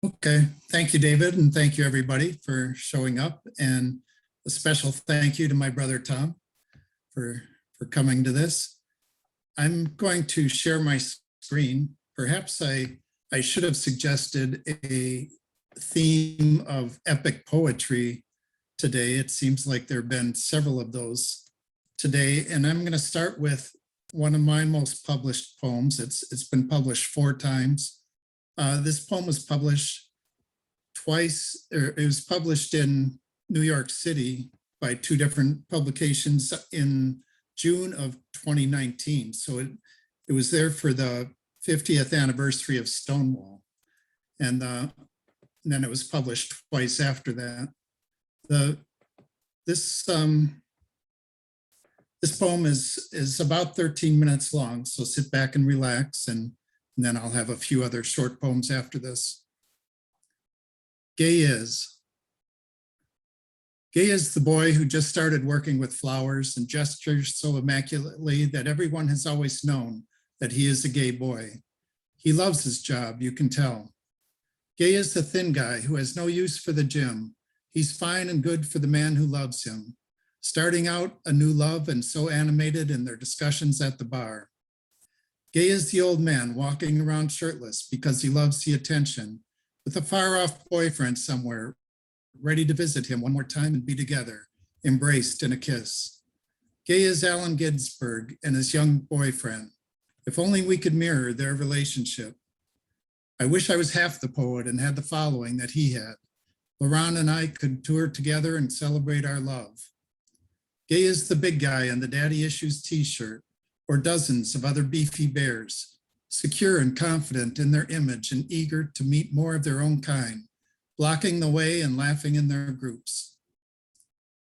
Okay, thank you, David, and thank you, everybody, for showing up. And a special thank you to my brother, Tom, for, for coming to this. I'm going to share my screen. Perhaps I should have suggested a theme of epic poetry today. It seems like there have been several of those today, and I'm going to start with one of my most published poems. It's been published 4 times. This poem was published twice, or it was published in New York City by 2 different publications in June of 2019. So it was there for the 50th anniversary of Stonewall. And then it was published twice after that. This poem is about 13 minutes long, so sit back and relax, and then I'll have a few other short poems after this. Gay is the boy who just started working with flowers and gestures so immaculately that everyone has always known that he is a gay boy. He loves his job, you can tell. Gay is the thin guy who has no use for the gym. He's fine and good for the man who loves him, starting out a new love and so animated in their discussions at the bar. Gay is the old man walking around shirtless because he loves the attention, with a far-off boyfriend somewhere, ready to visit him one more time and be together, embraced in a kiss. Gay is Allen Ginsberg and his young boyfriend. If only we could mirror their relationship. I wish I was half the poet and had the following that he had. Laurent and I could tour together and celebrate our love. Gay is the big guy in the Daddy Issues t-shirt, or dozens of other beefy bears, secure and confident in their image and eager to meet more of their own kind, blocking the way and laughing in their groups.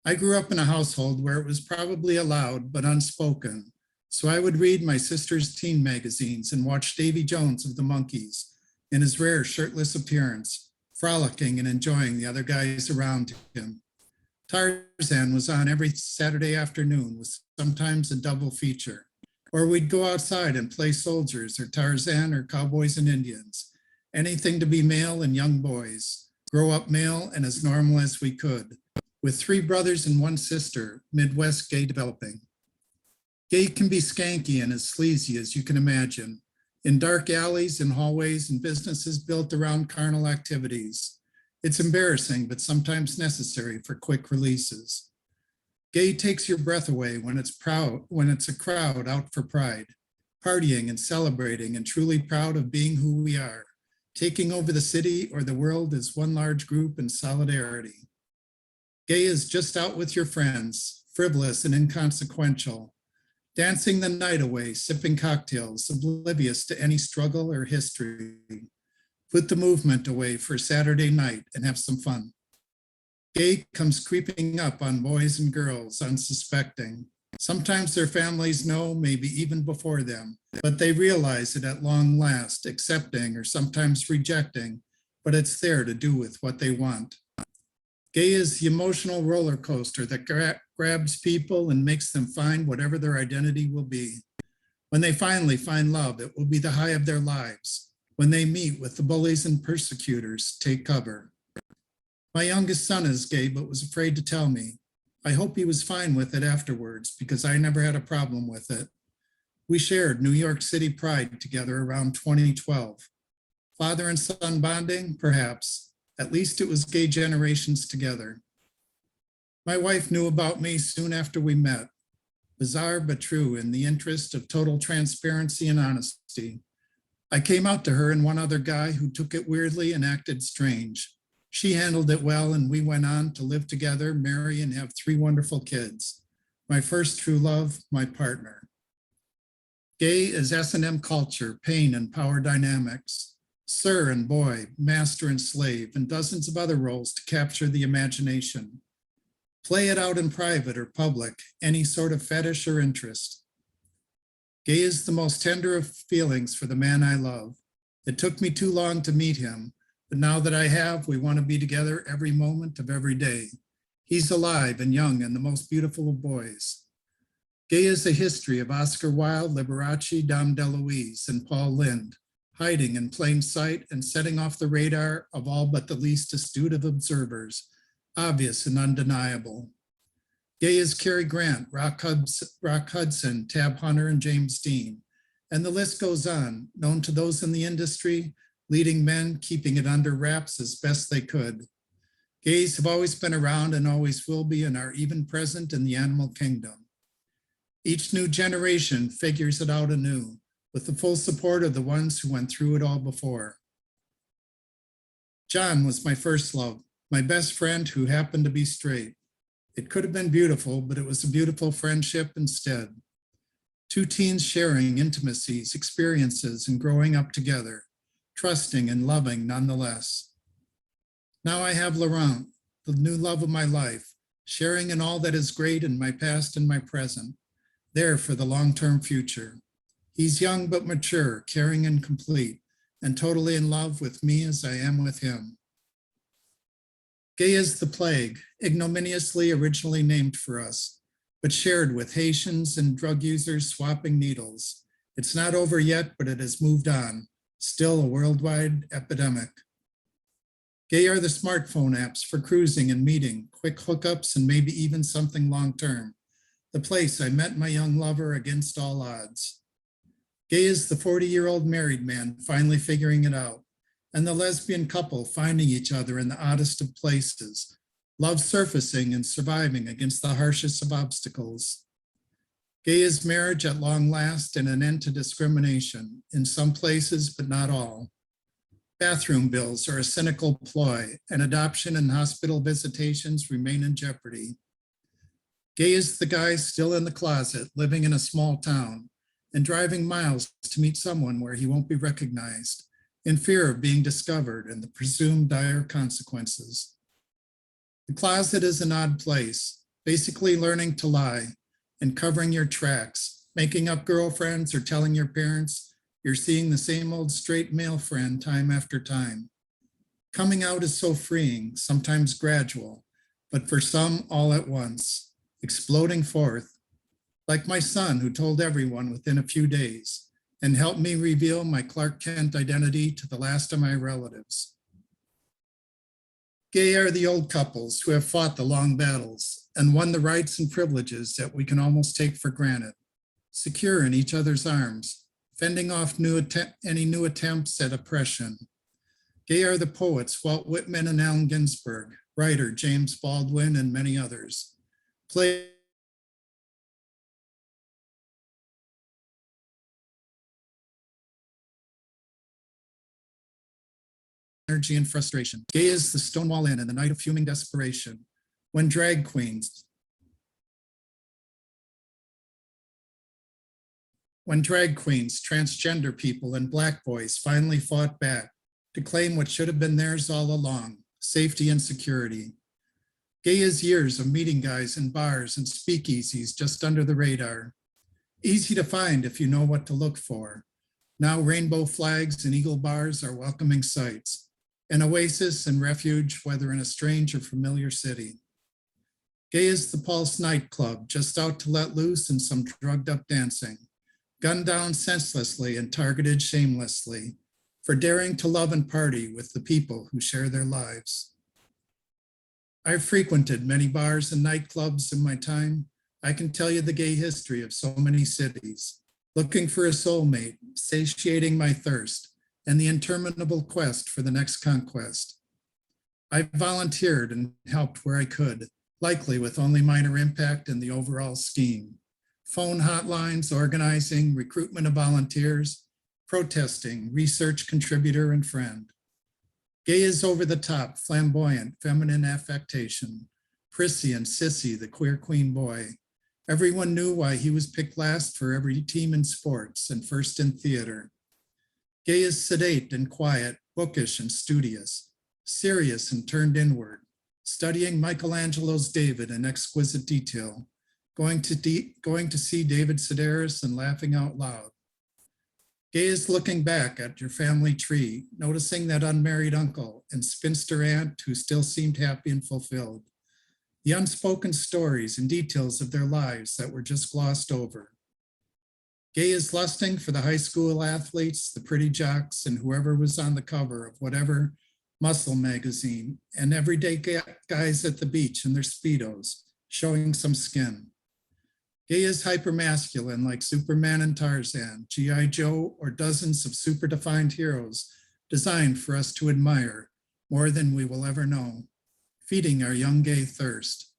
I grew up in a household where it was probably allowed but unspoken, so I would read my sister's teen magazines and watch Davy Jones of the Monkees in his rare shirtless appearance, frolicking and enjoying the other guys around him. Tarzan was on every Saturday afternoon with sometimes a double feature. Or we'd go outside and play soldiers or Tarzan or cowboys and Indians, anything to be male and young boys, grow up male and as normal as we could, with 3 brothers and 1 sister, Midwest gay developing. Gay can be skanky and as sleazy as you can imagine, in dark alleys and hallways and businesses built around carnal activities. It's embarrassing, but sometimes necessary for quick releases. Gay takes your breath away when it's a crowd out for pride, partying and celebrating and truly proud of being who we are, taking over the city or the world as one large group in solidarity. Gay is just out with your friends, frivolous and inconsequential, dancing the night away, sipping cocktails, oblivious to any struggle or history. Put the movement away for Saturday night and have some fun. Gay comes creeping up on boys and girls, unsuspecting. Sometimes their families know, maybe even before them, but they realize it at long last, accepting or sometimes rejecting, but it's there to do with what they want. Gay is the emotional roller coaster that grabs people and makes them find whatever their identity will be. When they finally find love, it will be the high of their lives. When they meet with the bullies and persecutors, take cover. My youngest son is gay, but was afraid to tell me. I hope he was fine with it afterwards because I never had a problem with it. We shared New York City pride together around 2012. Father and son bonding, perhaps. At least it was gay generations together. My wife knew about me soon after we met. Bizarre but true in the interest of total transparency and honesty. I came out to her and one other guy who took it weirdly and acted strange. She handled it well, and we went on to live together, marry, and have 3 wonderful kids. My first true love, my partner. Gay is S&M culture, pain and power dynamics, sir and boy, master and slave, and dozens of other roles to capture the imagination. Play it out in private or public, any sort of fetish or interest. Gay is the most tender of feelings for the man I love. It took me too long to meet him, but now that I have, we want to be together every moment of every day. He's alive and young and the most beautiful of boys. Gay is a history of Oscar Wilde, Liberace, Dom DeLuise, and Paul Lynde, hiding in plain sight and setting off the radar of all but the least astute of observers, obvious and undeniable. Gay as Cary Grant, Rock Hudson, Tab Hunter, and James Dean. And the list goes on, known to those in the industry, leading men keeping it under wraps as best they could. Gays have always been around and always will be and are even present in the animal kingdom. Each new generation figures it out anew, with the full support of the ones who went through it all before. John was my first love, my best friend who happened to be straight. It could have been beautiful, but it was a beautiful friendship instead. Two teens sharing intimacies, experiences, and growing up together, trusting and loving nonetheless. Now I have Laurent, the new love of my life, sharing in all that is great in my past and my present, there for the long-term future. He's young but mature, caring and complete, and totally in love with me as I am with him. Gay is the plague, ignominiously originally named for us, but shared with Haitians and drug users swapping needles. It's not over yet, but it has moved on, still a worldwide epidemic. Gay are the smartphone apps for cruising and meeting, quick hookups, and maybe even something long-term. The place I met my young lover against all odds. Gay is the 40-year-old married man finally figuring it out, and the lesbian couple finding each other in the oddest of places, love surfacing and surviving against the harshest of obstacles. Gay is marriage at long last and an end to discrimination, in some places, but not all. Bathroom bills are a cynical ploy, and adoption and hospital visitations remain in jeopardy. Gay is the guy still in the closet, living in a small town, and driving miles to meet someone where he won't be recognized, in fear of being discovered and the presumed dire consequences. The closet is an odd place, basically learning to lie and covering your tracks, making up girlfriends or telling your parents you're seeing the same old straight male friend time after time. Coming out is so freeing, sometimes gradual, but for some all at once, exploding forth, like my son who told everyone within a few days and helped me reveal my Clark Kent identity to the last of my relatives. Gay are the old couples who have fought the long battles and won the rights and privileges that we can almost take for granted, secure in each other's arms, fending off any new attempts at oppression. Gay are the poets Walt Whitman and Allen Ginsberg, writer James Baldwin, and many others. Energy and frustration. Gay is the Stonewall Inn in the night of fuming desperation, when drag queens, transgender people, and Black boys finally fought back to claim what should have been theirs all along, safety and security. Gay is years of meeting guys in bars and speakeasies just under the radar. Easy to find if you know what to look for. Now rainbow flags and eagle bars are welcoming sights, an oasis and refuge, whether in a strange or familiar city. Gay is the Pulse nightclub, just out to let loose in some drugged up dancing, gunned down senselessly and targeted shamelessly for daring to love and party with the people who share their lives. I've frequented many bars and nightclubs in my time. I can tell you the gay history of so many cities, looking for a soulmate, satiating my thirst, and the interminable quest for the next conquest. I volunteered and helped where I could, likely with only minor impact in the overall scheme. Phone hotlines, organizing, recruitment of volunteers, protesting, research contributor and friend. Gay is over the top, flamboyant, feminine affectation, prissy and sissy, the queer queen boy. Everyone knew why he was picked last for every team in sports and first in theater. Gay is sedate and quiet, bookish and studious, serious and turned inward, studying Michelangelo's David in exquisite detail, going to see David Sedaris and laughing out loud. Gay is looking back at your family tree, noticing that unmarried uncle and spinster aunt who still seemed happy and fulfilled. The unspoken stories and details of their lives that were just glossed over. Gay is lusting for the high school athletes, the pretty jocks, and whoever was on the cover of whatever muscle magazine, and everyday guys at the beach in their Speedos, showing some skin. Gay is hypermasculine like Superman and Tarzan, G.I. Joe, or dozens of super-defined heroes designed for us to admire more than we will ever know, feeding our young gay thirst.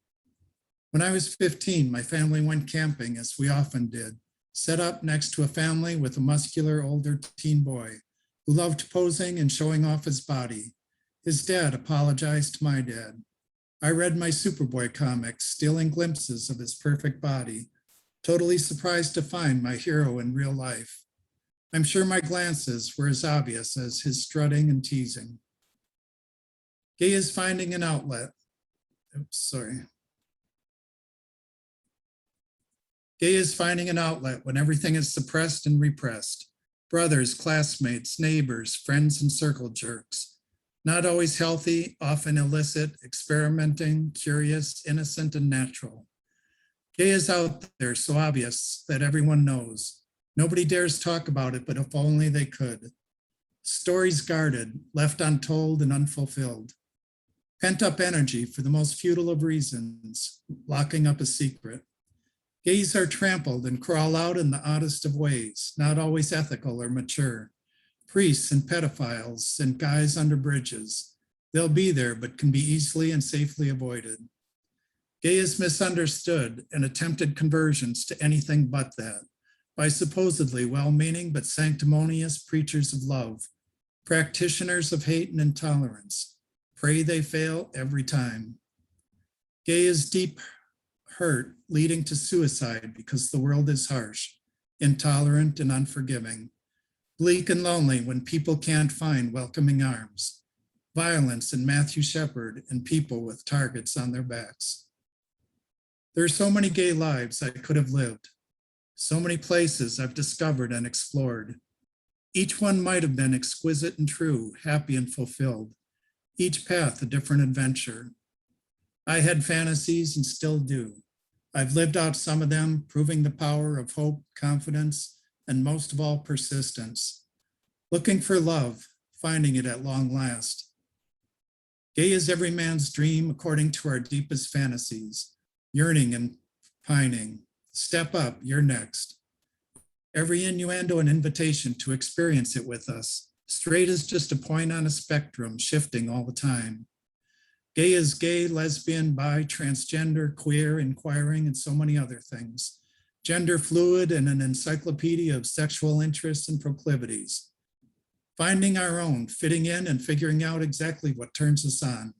When I was 15, my family went camping, as we often did, set up next to a family with a muscular older teen boy who loved posing and showing off his body. His dad apologized to my dad. I read my Superboy comics, stealing glimpses of his perfect body, totally surprised to find my hero in real life. I'm sure my glances were as obvious as his strutting and teasing. Gay is finding an outlet. Gay is finding an outlet when everything is suppressed and repressed. Brothers, classmates, neighbors, friends, and circle jerks. Not always healthy, often illicit, experimenting, curious, innocent, and natural. Gay is out there, so obvious that everyone knows. Nobody dares talk about it, but if only they could. Stories guarded, left untold and unfulfilled. Pent-up energy for the most futile of reasons, locking up a secret. Gays are trampled and crawl out in the oddest of ways, not always ethical or mature. Priests and pedophiles and guys under bridges. They'll be there, but can be easily and safely avoided. Gay is misunderstood and attempted conversions to anything but that by supposedly well-meaning but sanctimonious preachers of love, practitioners of hate and intolerance. Pray they fail every time. Gay is deep hurt, leading to suicide because the world is harsh, intolerant, and unforgiving. Bleak and lonely when people can't find welcoming arms. Violence in Matthew Shepard and people with targets on their backs. There are so many gay lives I could have lived, so many places I've discovered and explored. Each one might have been exquisite and true, happy and fulfilled. Each path a different adventure. I had fantasies and still do. I've lived out some of them, proving the power of hope, confidence, and most of all, persistence. Looking for love, finding it at long last. Gay is every man's dream according to our deepest fantasies, yearning and pining. Step up, you're next. Every innuendo and invitation to experience it with us. Straight is just a point on a spectrum, shifting all the time. Gay is gay, lesbian, bi, transgender, queer, inquiring, and so many other things. Gender fluid and an encyclopedia of sexual interests and proclivities. Finding our own, fitting in, and figuring out exactly what turns us on.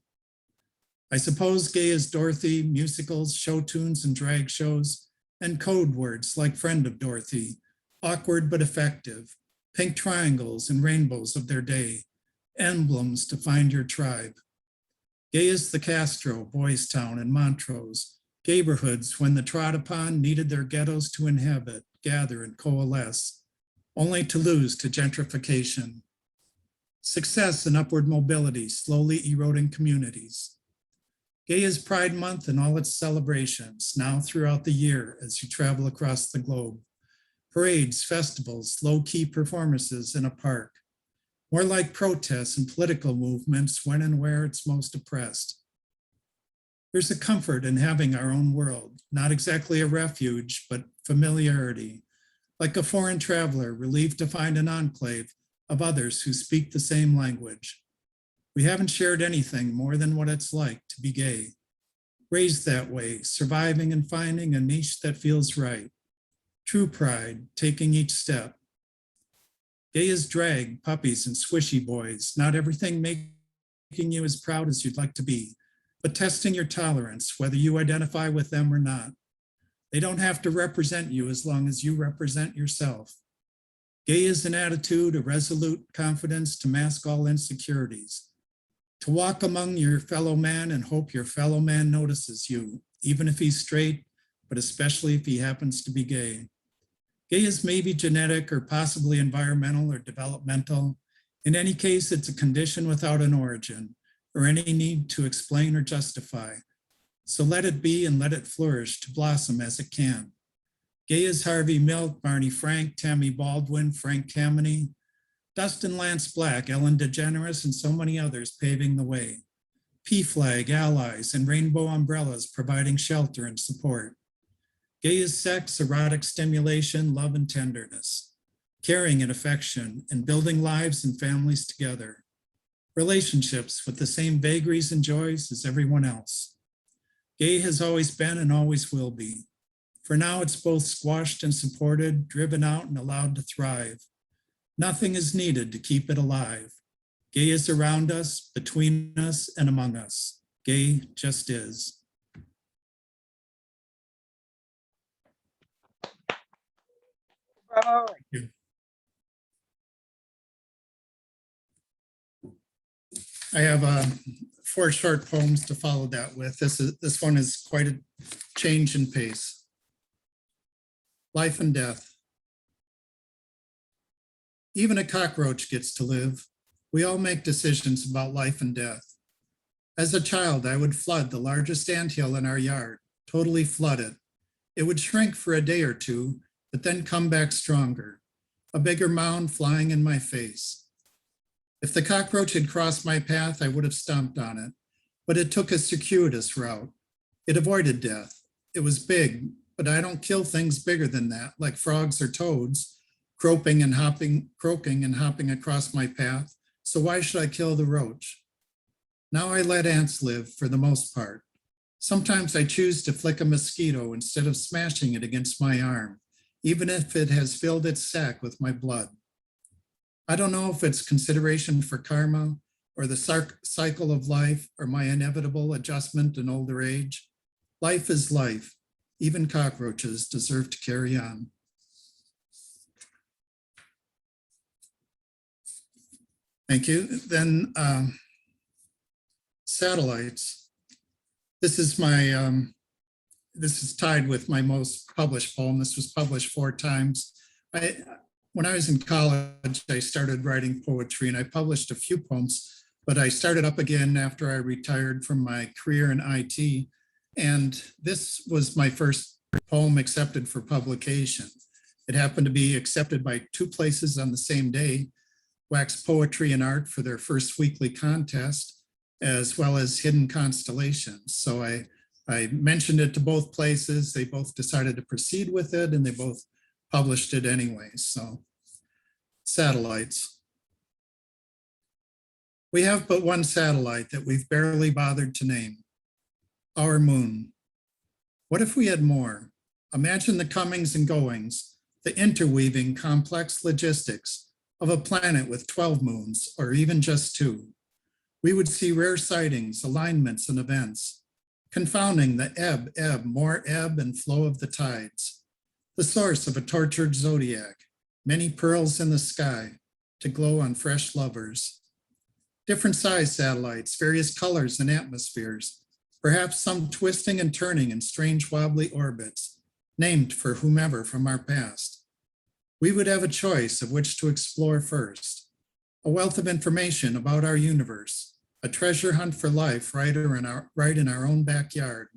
I suppose gay is Dorothy, musicals, show tunes, and drag shows, and code words like friend of Dorothy, awkward but effective, pink triangles and rainbows of their day, emblems to find your tribe. Gay is the Castro, Boys Town, and Montrose, neighborhoods when the trod upon needed their ghettos to inhabit, gather, and coalesce, only to lose to gentrification. Success and upward mobility slowly eroding communities. Gay is Pride Month and all its celebrations, now throughout the year as you travel across the globe. Parades, festivals, low-key performances in a park. More like protests and political movements when and where it's most oppressed. There's a comfort in having our own world, not exactly a refuge, but familiarity. Like a foreign traveler relieved to find an enclave of others who speak the same language. We haven't shared anything more than what it's like to be gay. Raised that way, surviving and finding a niche that feels right. True pride, taking each step. Gay is drag, puppies, and swishy boys, not everything making you as proud as you'd like to be, but testing your tolerance, whether you identify with them or not. They don't have to represent you as long as you represent yourself. Gay is an attitude, a resolute confidence to mask all insecurities. To walk among your fellow man and hope your fellow man notices you, even if he's straight, but especially if he happens to be gay. Gay is maybe genetic or possibly environmental or developmental. In any case, it's a condition without an origin or any need to explain or justify. So let it be and let it flourish to blossom as it can. Gay as Harvey Milk, Barney Frank, Tammy Baldwin, Frank Tammany, Dustin Lance Black, Ellen DeGeneres, and so many others paving the way. P-Flag, allies, and rainbow umbrellas providing shelter and support. Gay is sex, erotic stimulation, love and tenderness, caring and affection, and building lives and families together. Relationships with the same vagaries and joys as everyone else. Gay has always been and always will be. For now, it's both squashed and supported, driven out and allowed to thrive. Nothing is needed to keep it alive. Gay is around us, between us, and among us. Gay just is. Bravo. Thank you. I have 4 short poems to follow that with. This one is quite a change in pace. Life and death. Even a cockroach gets to live. We all make decisions about life and death. As a child, I would flood the largest anthill in our yard, totally flood it. It would shrink for a day or two, but then come back stronger, a bigger mound flying in my face. If the cockroach had crossed my path, I would have stomped on it, but it took a circuitous route. It avoided death. It was big, but I don't kill things bigger than that, like frogs or toads, croaking and hopping across my path. So why should I kill the roach? Now I let ants live for the most part. Sometimes I choose to flick a mosquito instead of smashing it against my arm, even if it has filled its sac with my blood. I don't know if it's consideration for karma or the cycle of life or my inevitable adjustment in older age. Life is life. Even cockroaches deserve to carry on. Thank you. Then satellites. This is my, this is tied with my most published poem. This was published 4 times. When I was in college, I started writing poetry and I published a few poems, but I started up again after I retired from my career in IT. And this was my first poem accepted for publication. It happened to be accepted by 2 places on the same day, Wax Poetry and Art for their first weekly contest, as well as Hidden Constellations. So I mentioned it to both places. They both decided to proceed with it and they both published it anyway. So satellites. We have but one satellite that we've barely bothered to name, our moon. What if we had more? Imagine the comings and goings, the interweaving complex logistics of a planet with 12 moons, or even just 2. We would see rare sightings, alignments, and events, confounding the more ebb and flow of the tides, the source of a tortured zodiac, many pearls in the sky to glow on fresh lovers. Different size satellites, various colors and atmospheres, perhaps some twisting and turning in strange wobbly orbits, named for whomever from our past. We would have a choice of which to explore first, a wealth of information about our universe, a treasure hunt for life right in our own backyard.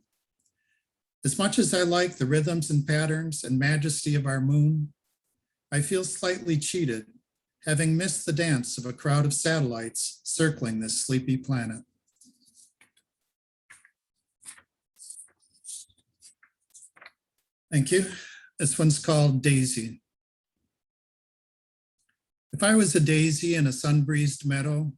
As much as I like the rhythms and patterns and majesty of our moon, I feel slightly cheated, having missed the dance of a crowd of satellites circling this sleepy planet. Thank you. This one's called Daisy. If I was a daisy in a sun-breezed meadow,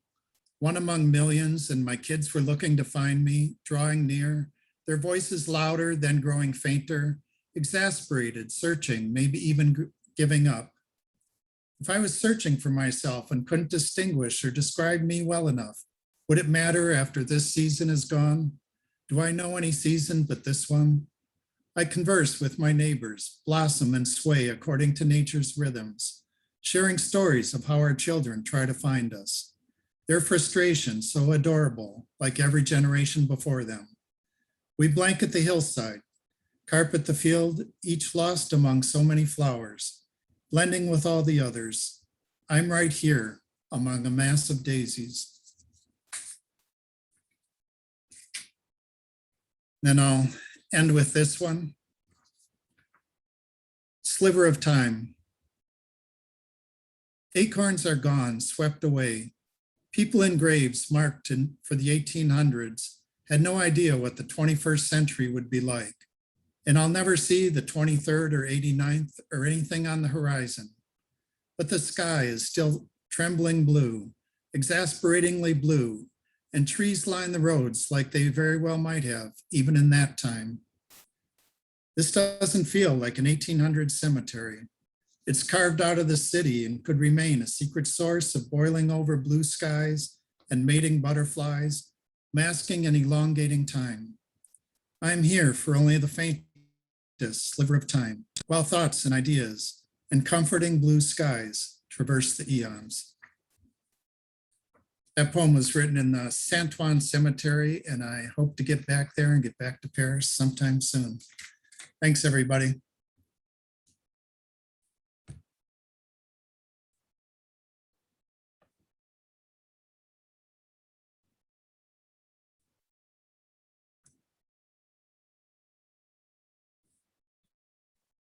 one among millions, and my kids were looking to find me, drawing near, their voices louder, then growing fainter, exasperated, searching, maybe even giving up. If I was searching for myself and couldn't distinguish or describe me well enough, would it matter after this season is gone? Do I know any season but this one? I converse with my neighbors, blossom and sway according to nature's rhythms, sharing stories of how our children try to find us. Their frustration so adorable, like every generation before them. We blanket the hillside, carpet the field, each lost among so many flowers, blending with all the others. I'm right here among a mass of daisies. Then I'll end with this one. Sliver of time. Acorns are gone, swept away. People in graves marked for the 1800s had no idea what the 21st century would be like. And I'll never see the 23rd or 89th or anything on the horizon. But the sky is still trembling blue, exasperatingly blue, and trees line the roads like they very well might have, even in that time. This doesn't feel like an 1800s cemetery. It's carved out of the city and could remain a secret source of boiling over blue skies and mating butterflies, masking and elongating time. I'm here for only the faintest sliver of time, while thoughts and ideas and comforting blue skies traverse the eons. That poem was written in the Saint-Ouen Cemetery, and I hope to get back there and get back to Paris sometime soon. Thanks, everybody.